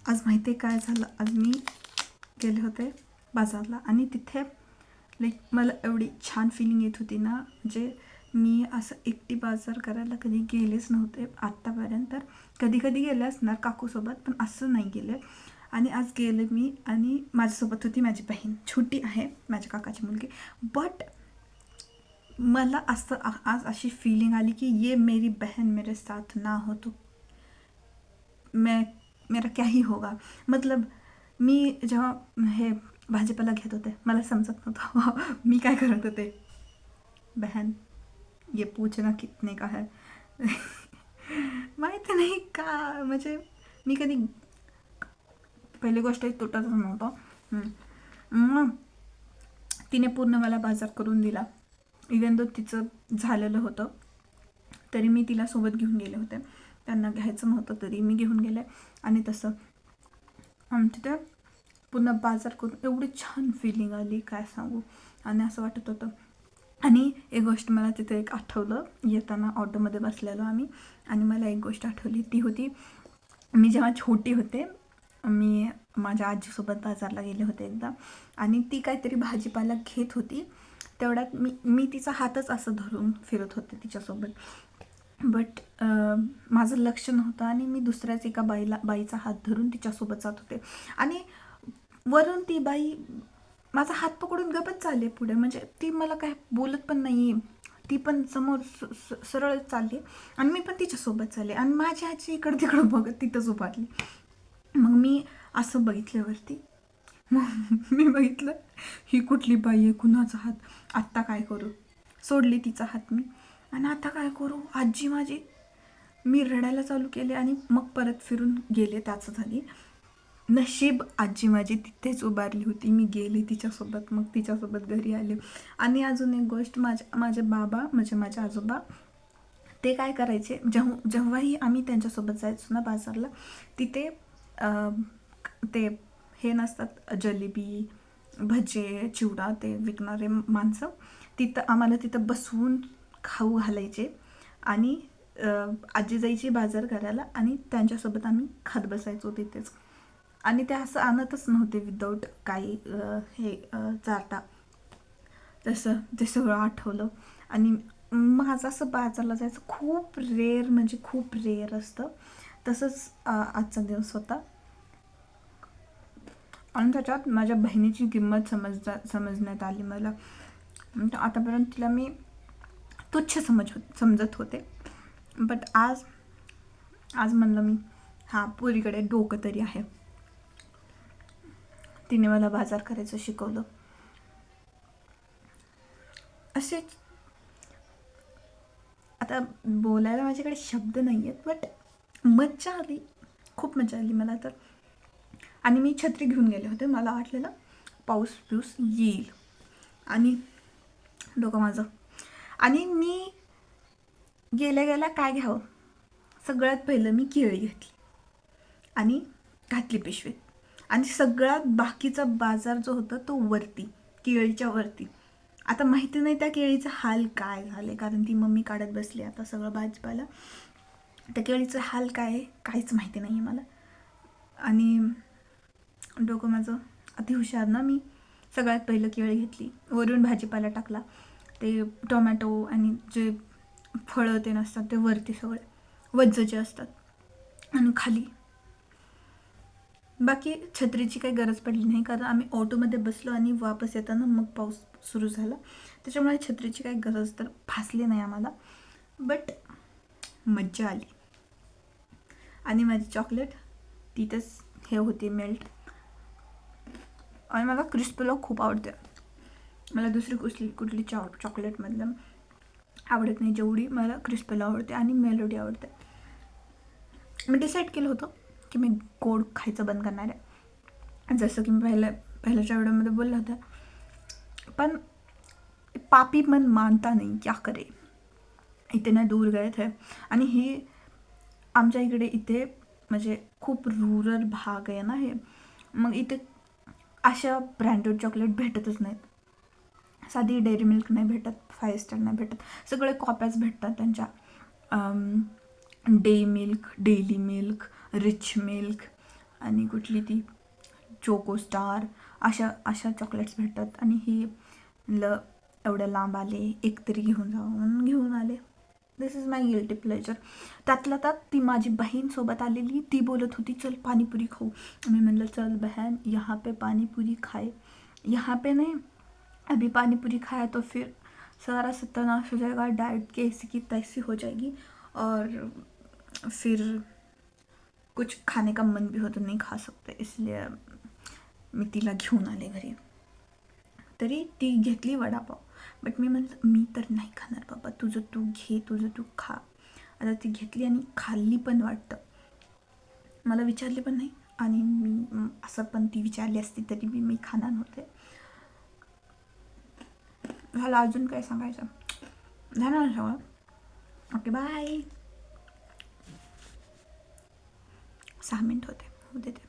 आज माहिती आहे काय झालं. आज मी गेले होते बाजारला आणि तिथे लाईक मला एवढी छान फिलिंग येत होती ना, म्हणजे मी असं एकटी बाजार करायला कधी गेलेच नव्हते आत्तापर्यंत. तर कधी कधी गेले असणार काकूसोबत, पण असं नाही गेले. आणि आज गेले मी आणि माझ्यासोबत होती माझी बहीण, छोटी आहे माझ्या काकाची मुलगी. बट मला असं आज अशी फीलिंग आली की ये मेरी बहन मेरे साथ ना हो तो मैं मेरा क्या ही होगा. मतलब मी जेव्हा हे भाजीपाला घेत होते मला समजत नव्हतं मी काय करत होते. बहन ये पूछना कितने का है माहिती नाही का, म्हणजे मी कधी पहिली गोष्ट तुटतच नव्हतं. मग तिने पूर्ण मला बाजार करून दिला. इवन दो तिचं झालेलं होतं तरी मी तिला सोबत घेऊन गेले होते. त्यांना घ्यायचं नव्हतं तरी मी घेऊन गेले. आणि तसं तिथे पूर्ण बाजार करून एवढी छान फिलिंग आली काय सांगू. आणि असं वाटत होतं. आणि एक गोष्ट मला तिथे एक आठवलं, येताना ऑटोमध्ये बसलेलो आम्ही आणि मला एक गोष्ट आठवली. ती होती मी जेव्हा छोटी होते, मी माझ्या आजीसोबत बाजारला गेले होते एकदा. आणि ती काहीतरी भाजीपाला घेत होती. तेवढ्यात मी तिचा हातच असं धरून फिरत होते तिच्यासोबत. बट माझं लक्ष नव्हतं आणि मी दुसऱ्याच एका बाईचा हात धरून तिच्यासोबत जात होते. आणि वरून ती बाई माझा हात पकडून गपच चालली पुढे. म्हणजे ती मला काय बोलत पण नाही. ती पण समोर सरळच चालली आणि मी पण तिच्यासोबत चालले. आणि माझी आजी इकडं तिकडं बघत तिथंच उभारली. मग मी असं बघितल्यावरती मग मी बघितलं ही कुठली बाई आहे, कुणाचा हात, आत्ता काय करू. सोडली तिचा हात मी. आणि आता काय करू आजी माझी. मी रडायला चालू केले आणि मग परत फिरून गेले. त्याचं झाली नशीब आजी माझी तिथेच उभारली होती. मी गेले तिच्यासोबत, मग तिच्यासोबत घरी आले. आणि अजून एक गोष्ट, माझे बाबा म्हणजे माझे आजोबा ते काय करायचे, जेव्हाही आम्ही त्यांच्यासोबत जायचो ना बाजारला, तिथे ते हे नसतात जलेबी भजे चिवडा ते विकणारे माणसं, तिथं आम्हाला तिथं बसवून खाऊ घालायचे. आणि आजी जायची बाजार करायला आणि त्यांच्यासोबत आम्ही खात बसायचो तिथेच. आणि ते असं आणतच नव्हते विदाऊट काही हे चारटा. तसं ते सगळं आठवलं. आणि माझं असं बाजारला जायचं खूप रेअर, म्हणजे खूप रेअर असतं. तसंच आजचा दिवस होता. आणि त्याच्यात माझ्या बहिणीची किंमत समजण्यात आली मला. आतापर्यंत तिला मी तुच्छ समजत होते. बट आज म्हणलं मी हां पुरीकडे डोकं तरी आहे. तिने मला बाजार करायचं शिकवलं. असेच आता बोलायला माझ्याकडे शब्द नाही आहेत, बट मज्जा आली, खूप मजा आली मला तर. आणि मी छत्री घेऊन गेले होते. मला वाटलेलं पाऊस पिऊस येईल आणि डोकं माझं. आणि मी गेल्या काय घ्यावं, सगळ्यात पहिलं मी केळी घेतली आणि घातली पिशवीत. आणि सगळ्यात बाकीचा बाजार जो होता तो वरती, केळीच्या वरती. आता माहिती नाही त्या केळीचा हाल काय झाले, कारण ती मम्मी काढत बसली आता सगळं भाजीपाला. त्या केळीचं हाल काय आहे काहीच माहिती नाही आहे मला. आणि डोकं माझं अति हुशार ना, मी सगळ्यात पहिलं केळी घेतली, वरून भाजीपाला टाकला. ते टोमॅटो आणि जे फळं ते नसतात ते वरती सगळे वज्ज जे असतात, आणि खाली. बाकी छत्रीची काही गरज पडली नाही, कारण आम्ही ऑटोमध्ये बसलो आणि वापस येताना मग पाऊस सुरू झाला. त्याच्यामुळे छत्रीची काही गरज तर भासली नाही आम्हाला. बट मज्जा आली. आणि माझी चॉकलेट तिथंच हे होती मेल्ट. आणि मला क्रिस्पीला खूप आवडते. मला दुसरी कुठली चॉकलेटमधलं आवडत नाही जेवढी मला क्रिस्पीला आवडते आणि मेलोडी आवडते. मी डिसाईड केलं होतं की मी गोड खायचं बंद करणार आहे, जसं की मी पहिल्याच्या व्हिडिओमध्ये बोललं होतं. पण पापी मन मानता नहीं, क्या करे, इतने दूर गए थे. आणि ही आमच्या इथे म्हणजे खूप रुरल भाग आहे ना हे, मग इथे अशा ब्रँडेड चॉकलेट भेटतच नाहीत. साधी डेअरी मिल्क नाही भेटत, 5 स्टार नाही भेटत, सगळे कॉप्याच भेटतात त्यांच्या. Day milk, daily milk, rich milk आणि कुठली ती चोको स्टार, अशा अशा चॉकलेट्स भेटतात. आणि ही ल एवढं लांब आले, एक तरी घेऊन जावं म्हणून घेऊन आले. दिस इज माय गिल्टी प्लेजर. त्यातल्या त्यात ती माझी बहीण सोबत आलेली, ती बोलत होती चल पाणीपुरी खाऊ. मी म्हणलं चल बहन, यहाँ पे पानीपुरी खाए, यहाँ पे नहीं, अभी पानीपुरी खाया तो फिर सारा सत्यानाश हो जाएगा, डाइट की ऐसी की तैसी हो जाएगी और फिर कुछ खाने का मन भी हो तो नहीं खा सकते. इसलिए मी तिला घेऊन आले घरी. तरी ती घेतली वडापाव, बट मी म्हणलं मी तर नाही खाणार बाबा, तुझं तू घे, तुझं तू खा. आता ती घेतली आणि खाल्ली पण वाटतं, मला विचारली पण नाही. आणि मी असं पण ती विचारली असती तरी मी खाणार नव्हते. झालं, अजून काय सांगायचं, झालं ना सगळं. Okay bye. 6 मिनिट होते, होऊ देते.